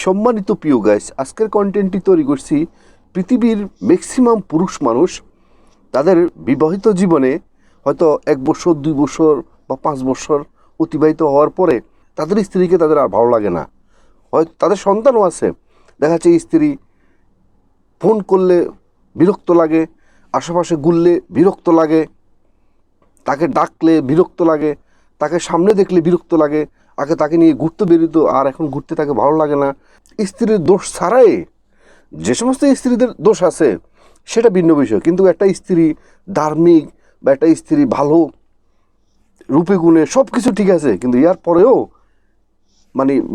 সম্মানিত প্রিয় গাইস, আজকের কন্টেন্টটি তৈরি করছি পৃথিবীর ম্যাক্সিমাম পুরুষ মানুষ তাদের বিবাহিত জীবনে হয়তো 1 বছর 2 বছর বা 5 বছর অতিবাহিত হওয়ার পরে তাদের স্ত্রীকে তাদের আর ভালো লাগে না। হয়তো তাদের সন্তানও আছে, দেখা যাচ্ছে স্ত্রী ফোন করলে বিরক্ত লাগে, আশেপাশে ঘুরলে বিরক্ত লাগে, তাকে ডাকলে বিরক্ত লাগে, তাকে সামনে দেখলে বিরক্ত লাগে। আগে তাকে নিয়ে ঘুরতে বেরোত, আর এখন ঘুরতে তাকে ভালো লাগে না। স্ত্রীর দোষ ছাড়াই, যে সমস্ত স্ত্রীদের দোষ আছে সেটা ভিন্ন বিষয়, কিন্তু একটা স্ত্রী ধার্মিক বা একটা স্ত্রী ভালো রূপে গুণে সব কিছু ঠিক আছে, কিন্তু ইয়ার পরেও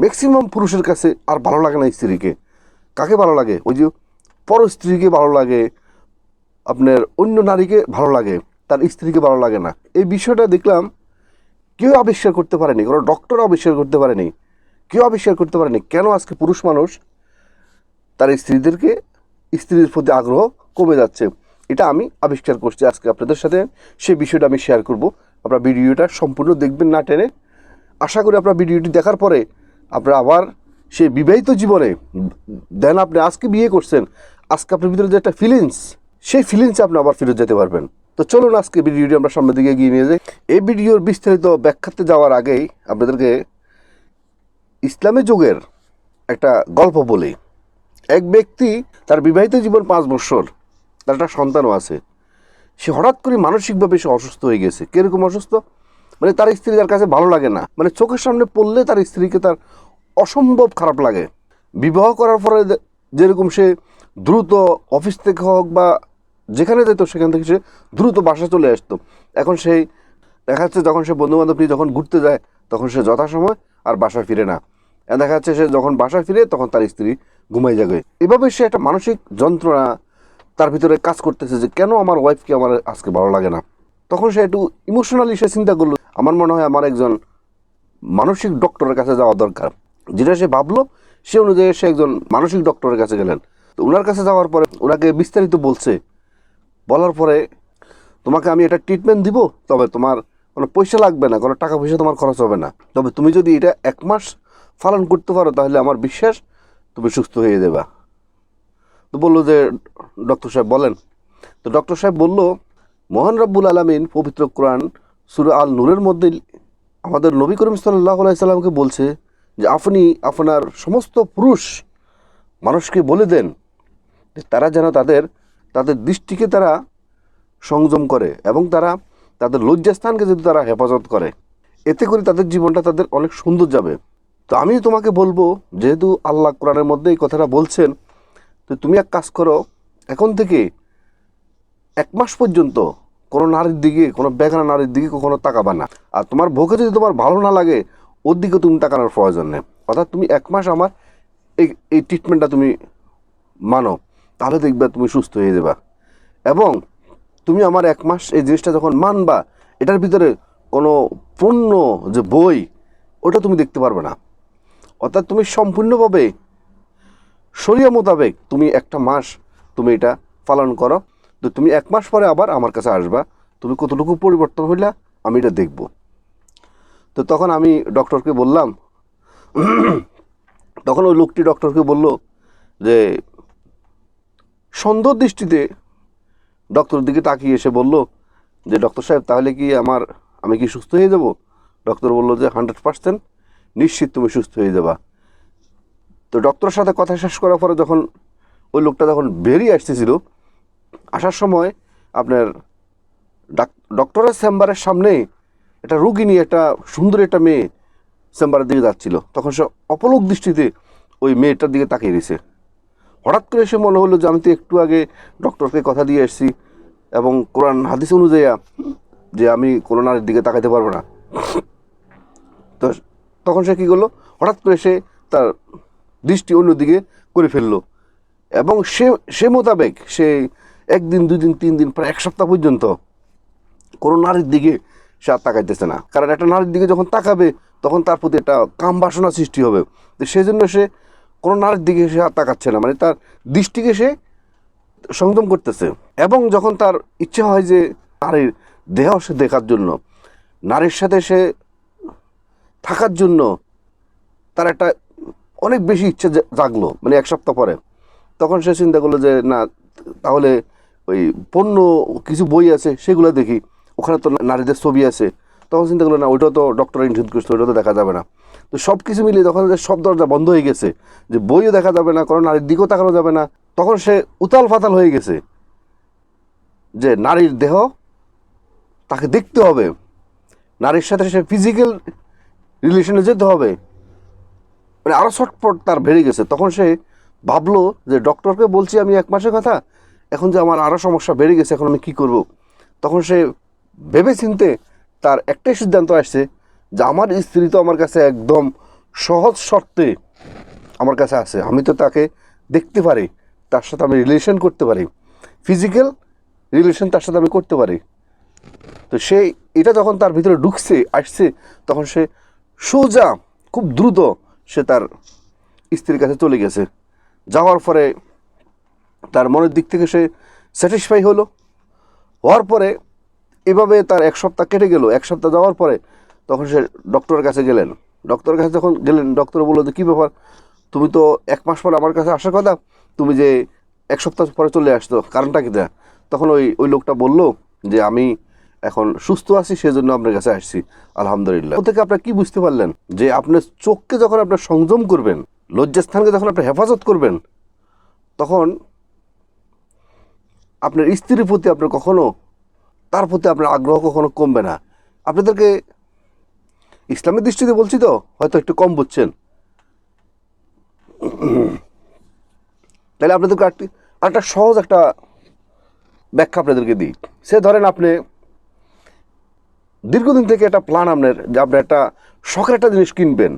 ম্যাক্সিমাম পুরুষের কাছে আর ভালো লাগে না স্ত্রীকে। কাকে ভালো লাগে? ওই যে পর স্ত্রীকে ভালো লাগে, আপনার অন্য নারীকে ভালো লাগে, তার স্ত্রীকে ভালো লাগে না। এই বিষয়টা দেখলাম কেউ আবিষ্কার করতে পারেনি, কোনো ডক্টর আবিষ্কার করতে পারেনি, কেউ আবিষ্কার করতে পারেনি কেন আজকে পুরুষ মানুষ তার স্ত্রীর প্রতি আগ্রহ কমে যাচ্ছে। এটা আমি আবিষ্কার করছি আজকে আপনাদের সাথে, সেই বিষয়টা আমি শেয়ার করব। আপনারা ভিডিওটা সম্পূর্ণ দেখবেন না টেনে। আশা করি আপনারা ভিডিওটি দেখার পরে আপনারা আবার সেই বিবাহিত জীবনে দেন, আপনি আজকে বিয়ে করছেন, আজকে আপনার ভিতরে যে একটা ফিলিংস, সেই ফিলিংসে আপনি আবার ফিরে যেতে পারবেন। তো চলুন আজকে ভিডিওটি আমরা সামনের দিকে এগিয়ে নিয়ে যাই। এই ভিডিওর বিস্তারিত ব্যাখ্যাতে যাওয়ার আগেই আপনাদেরকে ইসলামী যুগের একটা গল্প বলি। এক ব্যক্তি, তার বিবাহিত জীবন 5 বছর, তার একটা সন্তানও আছে। সে হঠাৎ করে মানসিকভাবে সে অসুস্থ হয়ে গেছে। কীরকম অসুস্থ? তার স্ত্রী তার কাছে ভালো লাগে না, চোখের সামনে পড়লে তার স্ত্রীকে তার অসম্ভব খারাপ লাগে। বিবাহ করার পরে যেরকম সে দ্রুত অফিস থেকে হোক বা যেখানে যেত সেখান থেকে সে দ্রুত বাসা চলে আসতো, এখন সেই দেখা যাচ্ছে যখন সে বন্ধুবান্ধব নিয়ে যখন ঘুরতে যায় তখন সে যথাসময় আর বাসায় ফিরে না। দেখা যাচ্ছে সে যখন বাসায় ফিরে তখন তার স্ত্রী ঘুমাই যাবে। এভাবে সে একটা মানসিক যন্ত্রণা তার ভিতরে কাজ করতেছে যে কেন আমার ওয়াইফকে আমার আজকে ভালো লাগে না। তখন সে একটু ইমোশনালি সে চিন্তা করলো, আমার মনে হয় আমার একজন মানসিক ডক্টরের কাছে যাওয়া দরকার। যেটা সে ভাবলো, সে অনুযায়ী সে একজন মানসিক ডক্টরের কাছে গেলেন। তো ওনার কাছে যাওয়ার পরে ওনাকে বিস্তারিত বলার পরে, তোমাকে আমি এটা ট্রিটমেন্ট দিব, তবে তোমার কোনো পয়সা লাগবে না, কোনো টাকা পয়সা তোমার খরচ হবে না, তবে তুমি যদি এটা 1 মাস পালন করতে পারো তাহলে আমার বিশ্বাস তুমি সুস্থ হয়ে যাবা। তো বললো যে ডক্টর সাহেব বলেন। তো ডক্টর সাহেব বলল, মহান রব্বুল আলামিন পবিত্র কোরআন সূরা আল নূরের মধ্যে আমাদের নবী করিম সাল্লাল্লাহু আলাইহি সাল্লামকে বলছে যে আপনি আপনার সমস্ত পুরুষ মানুষকে বলে দেন যে তারা যেন তাদের দৃষ্টিকে তারা সংযম করে এবং তারা তাদের লজ্জাস্থানকে যদি তারা হেফাজত করে, এতে করে তাদের জীবনটা তাদের অনেক সুন্দর যাবে। তো আমি তোমাকে বলবো, যেহেতু আল্লাহ কোরআনের মধ্যে এই কথাটা বলছেন, তো তুমি এক কাজ করো, এখন থেকে 1 মাস পর্যন্ত কোনো নারীর দিকে, কোনো বেগানা নারীর দিকে কখনো তাকাবা না। আর তোমার বউকে যদি তোমার ভালো না লাগে, ওর দিকে তুমি তাকানোর প্রয়োজন নেই। অর্থাৎ তুমি 1 মাস আমার এই ট্রিটমেন্টটা তুমি মানো, তাহলে দেখবে তুমি সুস্থ হয়ে যাবা। এবং তুমি আমার 1 মাস এই জিনিসটা যখন মানবা, এটার ভিতরে কোনো পূর্ণ যে বই, ওটা তুমি দেখতে পারবে না। অর্থাৎ তুমি সম্পূর্ণভাবে শরিয়া মোতাবেক তুমি 1 মাস তুমি এটা পালন করো। তো তুমি 1 মাস পরে আবার আমার কাছে আসবা, তুমি কতটুকু পরিবর্তন হইলা আমি এটা দেখব। তো তখন আমি ডক্টরকে বললাম, তখন ওই লোকটি ডক্টরকে বলল যে সন্দেহ দৃষ্টিতে ডক্টরের দিকে তাকিয়ে এসে বলল যে ডক্টর সাহেব তাহলে কি আমি কি সুস্থ হয়ে যাব? ডক্টর বলল যে 100% নিশ্চিত তুমি সুস্থ হয়ে যাবা। তো ডক্টরের সাথে কথা শেষ করার পরে যখন ওই লোকটা যখন বেরিয়ে আসতেছিল, আসার সময় আপনার ডক্টরের চেম্বারের সামনে একটা রুগী নিয়ে একটা সুন্দর একটা মেয়ে চেম্বারের দিকে যাচ্ছিল। তখন সে অপলক দৃষ্টিতে ওই মেয়েটার দিকে তাকিয়ে দিয়েছে। হঠাৎ করে সে মনে হলো যে আমি তো একটু আগে ডক্টরকে কথা দিয়ে এসেছি এবং কোরআন হাদিস অনুযায়ী যে আমি কোনো নারীর দিকে তাকাইতে পারবো না। তো তখন সে কী করলো, হঠাৎ করে সে তার দৃষ্টি অন্যদিকে করে ফেললো এবং সে মোতাবেক সে 1 দিন 2 দিন 3 দিন প্রায় 1 সপ্তাহ পর্যন্ত কোনো নারীর দিকে সে আর তাকাইতেছে না। কারণ একটা নারীর দিকে যখন তাকাবে তখন তার প্রতি একটা কাম বাসনা সৃষ্টি হবে। তো সেই জন্য সে কোনো নারীর দিকে সে আর তাকাচ্ছে না, তার দৃষ্টিকে সে সংযম করতেছে। এবং যখন তার ইচ্ছা হয় যে নারীর দেহ সে দেখার জন্য, নারীর সাথে সে থাকার জন্য, তার একটা অনেক বেশি ইচ্ছা জাগলো, মানে 1 সপ্তাহ পরে। তখন সে চিন্তা করলো যে না, তাহলে ওই পণ্য কিছু বই আছে সেগুলো দেখি, ওখানে তো নারীদের ছবি আছে। তখন চিন্তা করলো না, ওইটাও তো ডক্টর নিষেধ করছে, ওইটা তো দেখা যাবে না। তো সব কিছু মিলিয়ে তখন সব দরজা বন্ধ হয়ে গেছে, যে বইও দেখা যাবে না, কোনো নারীর দিকেও তাকানো যাবে না। তখন সে উতাল ফাতাল হয়ে গেছে যে নারীর দেহ তাকে দেখতে হবে, নারীর সাথে সে ফিজিক্যাল রিলেশনে যেতে হবে, মানে আরও ছটপট তার বেড়ে গেছে। তখন সে ভাবলো যে ডক্টরকে বলছি আমি 1 মাসের কথা, এখন যে আমার আরও সমস্যা বেড়ে গেছে, এখন আমি কী করব। তখন সে ভেবে চিনতে তার একটাই সিদ্ধান্ত আসছে যে আমার স্ত্রী তো আমার কাছে একদম সহজ শর্তে আমার কাছে আছে, আমি তো তাকে দেখতে পারি, তার সাথে আমি রিলেশন করতে পারি, ফিজিক্যাল রিলেশন তার সাথে আমি করতে পারি। তো সে এটা যখন তার ভিতরে আসছে, তখন সে সোজা খুব দ্রুত সে তার স্ত্রীর কাছে চলে গেছে। যাওয়ার পরে তার মনের দিক থেকে সে স্যাটিসফাই হওয়ার পরে এভাবে তার 1 সপ্তাহ কেটে গেল। 1 সপ্তাহ যাওয়ার পরে তখন সে ডক্টরের কাছে গেলেন। ডক্টরের কাছে যখন গেলেন, ডক্টর বললো যে কী ব্যাপার, তুমি তো 1 মাস পরে আমার কাছে আসার কথা, তুমি যে 1 সপ্তাহ পরে চলে আসতো, কারণটা কী? তখন ওই লোকটা বলল যে আমি এখন সুস্থ আছি, সেজন্য আপনার কাছে আসছি, আলহামদুলিল্লাহ। ও থেকে আপনার কি বুঝতে পারলেন যে আপনার চোখকে যখন আপনার সংযম করবেন, লজ্জাস্থানকে যখন আপনি হেফাজত করবেন, তখন আপনার স্ত্রীর প্রতি আপনার কখনো, তার প্রতি আপনার আগ্রহ কখনো কমবে না। আপনাদেরকে ইসলামের দৃষ্টিতে বলছি তো, হয়তো একটু কম বুঝছেন। তাহলে আপনাদেরকে একটা সহজ একটা ব্যাখ্যা আপনাদেরকে দিই। সে ধরেন আপনি দীর্ঘদিন থেকে একটা প্ল্যান আপনার, যে আপনি একটা শখের একটা জিনিস কিনবেন,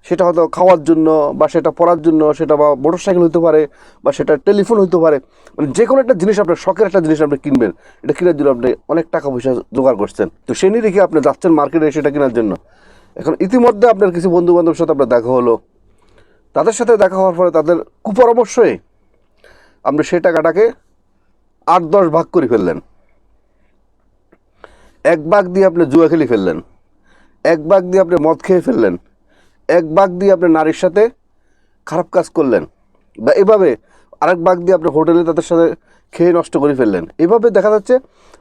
সেটা হয়তো খাওয়ার জন্য, বা সেটা পড়ার জন্য, সেটা বা মোটর সাইকেল হতে পারে, বা সেটা টেলিফোন হতে পারে, মানে যে কোনো একটা জিনিস, আপনার শখের একটা জিনিস আপনি কিনবেন। এটা কেনার জন্য আপনি অনেক টাকা পয়সা জোগাড় করছেন, তো সে নিরিখে আপনি যাচ্ছেন মার্কেটে সেটা কেনার জন্য। এখন ইতিমধ্যে আপনার কিছু বন্ধু বান্ধবের সাথে আপনার দেখা হলো, তাদের সাথে দেখা হওয়ার পরে তাদের কুপরামর্শে আপনি সেই টাকাটাকে 8-10 ভাগ করে ফেললেন। 1 ভাগ দিয়ে আপনি জুয়া খেলে ফেললেন, 1 ভাগ দিয়ে আপনি মদ খেয়ে ফেললেন, 1 ভাগ দিয়ে আপনি নারীর সাথে খারাপ কাজ করলেন, বা এভাবে আরেক ভাগ দিয়ে আপনি হোটেলে তাদের সাথে খেয়ে নষ্ট করে ফেললেন। এভাবে দেখা যাচ্ছে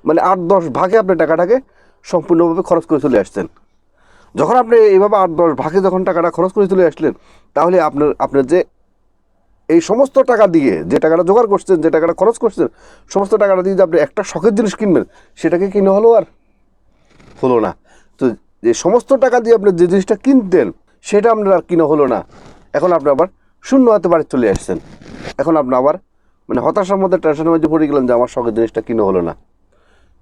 মানে 8-10 ভাগে আপনি টাকাটাকে সম্পূর্ণভাবে খরচ করে চলে আসছেন। যখন আপনি এইভাবে 8-10 ভাগে যখন টাকাটা খরচ করে চলে আসলেন, তাহলে আপনার যে এই সমস্ত টাকা দিয়ে যে টাকাটা জোগাড় করছেন, যে টাকাটা খরচ করছেন, সমস্ত টাকাটা দিয়ে যে আপনি একটা শখের জিনিস কিনবেন, সেটাকে কিনে হলো না। তো যে সমস্ত টাকা দিয়ে আপনি যে জিনিসটা কিনতেন, সেটা আপনার আর কিনা হলো না। এখন আপনি আবার শূন্য হাতে বাড়ি চলে আসছেন। এখন আপনি আবার মানে হতাশার মধ্যে, টেনশনের মধ্যে পড়ে গেলেন যে আমার শখের জিনিসটা কিনে হলো না।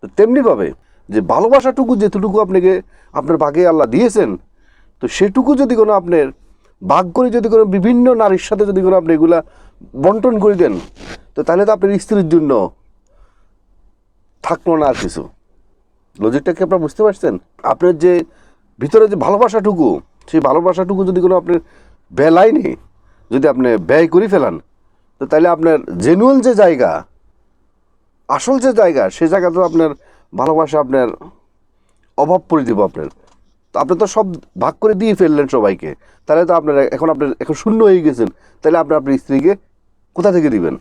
তো তেমনিভাবে যে ভালোবাসাটুকু যেটুকু আপনাকে আপনার ভাগে আল্লাহ দিয়েছেন, তো সেটুকু যদি কোনো আপনার ভাগ করে যদি কোনো বিভিন্ন নারীর সাথে যদি কোনো আপনি এগুলা বন্টন করে দেন, তো তাহলে তো আপনার স্ত্রীর জন্য থাকলো না আর কিছু। লজিকটা কি আপনারা বুঝতে পারছেন? আপনার যে ভিতরে যে ভালোবাসাটুকু, সেই ভালোবাসাটুকু যদি কোনো আপনার বেলাইনে যদি আপনি ব্যয় করে ফেলান, তো তাহলে আপনার জেনুয়াল যে জায়গা, আসল যে জায়গা, সেই জায়গা তো আপনার ভালোবাসা আপনার অভাব পড়ে দিব আপনার। তো আপনি তো সব ভাগ করে দিয়ে ফেললেন সবাইকে, তাহলে তো আপনার এখন শূন্য হয়ে গেছেন। তাহলে আপনার স্ত্রীকে কোথা থেকে দিবেন?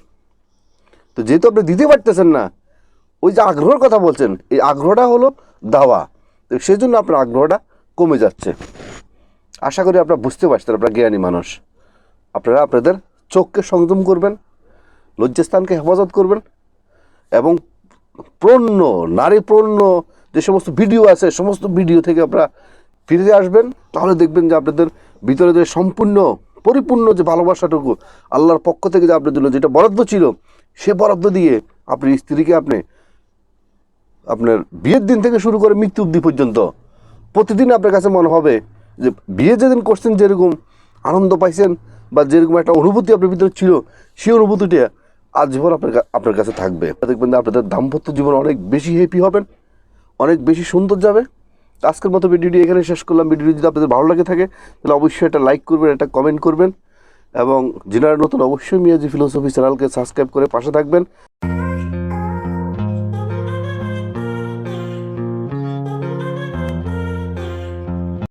তো যেহেতু আপনি দিতে পারতেছেন না, ওই যে আগ্রহের কথা বলছেন, এই আগ্রহটা হলো দাওয়া, তো সেই জন্য আপনার আগ্রহটা কমে যাচ্ছে। আশা করি আপনারা বুঝতে পারছেন, আপনারা জ্ঞানী মানুষ। আপনারা আপনাদের চোখকে সংযম করবেন, লজ্জাস্থানকে হেফাজত করবেন, এবং নারী পণ্য যে সমস্ত ভিডিও আছে, সমস্ত ভিডিও থেকে আপনারা ফিরে আসবেন। তাহলে দেখবেন যে আপনাদের ভিতরে যে পরিপূর্ণ যে ভালোবাসাটুকু আল্লাহর পক্ষ থেকে যে আপনার জন্য যেটা বরাদ্দ ছিল, সে বরাদ্দ দিয়ে আপনি স্ত্রীকে আপনার বিয়ের দিন থেকে শুরু করে মৃত্যু অবধি পর্যন্ত প্রতিদিন আপনার কাছে মনে হবে যে বিয়ে যেদিন করছেন যেরকম আনন্দ পাইছেন, বা যেরকম একটা অনুভূতি আপনার ভিতরে ছিল, সেই অনুভূতিটা আজীবন আপনার কাছে থাকবে। দেখবেন যে আপনাদের দাম্পত্য জীবন অনেক বেশি হ্যাপি হবেন, অনেক বেশি সুন্দর যাবে। আজকের মতো ভিডিওটি এখানে শেষ করলাম। ভিডিওটি যদি আপনাদের ভালো লাগে থাকে, তাহলে অবশ্যই একটা লাইক করবেন, একটা কমেন্ট করবেন, এবং যারা নতুন অবশ্যই মিয়াজি ফিলোসফি চ্যানেলকে সাবস্ক্রাইব করে পাশে থাকবেন।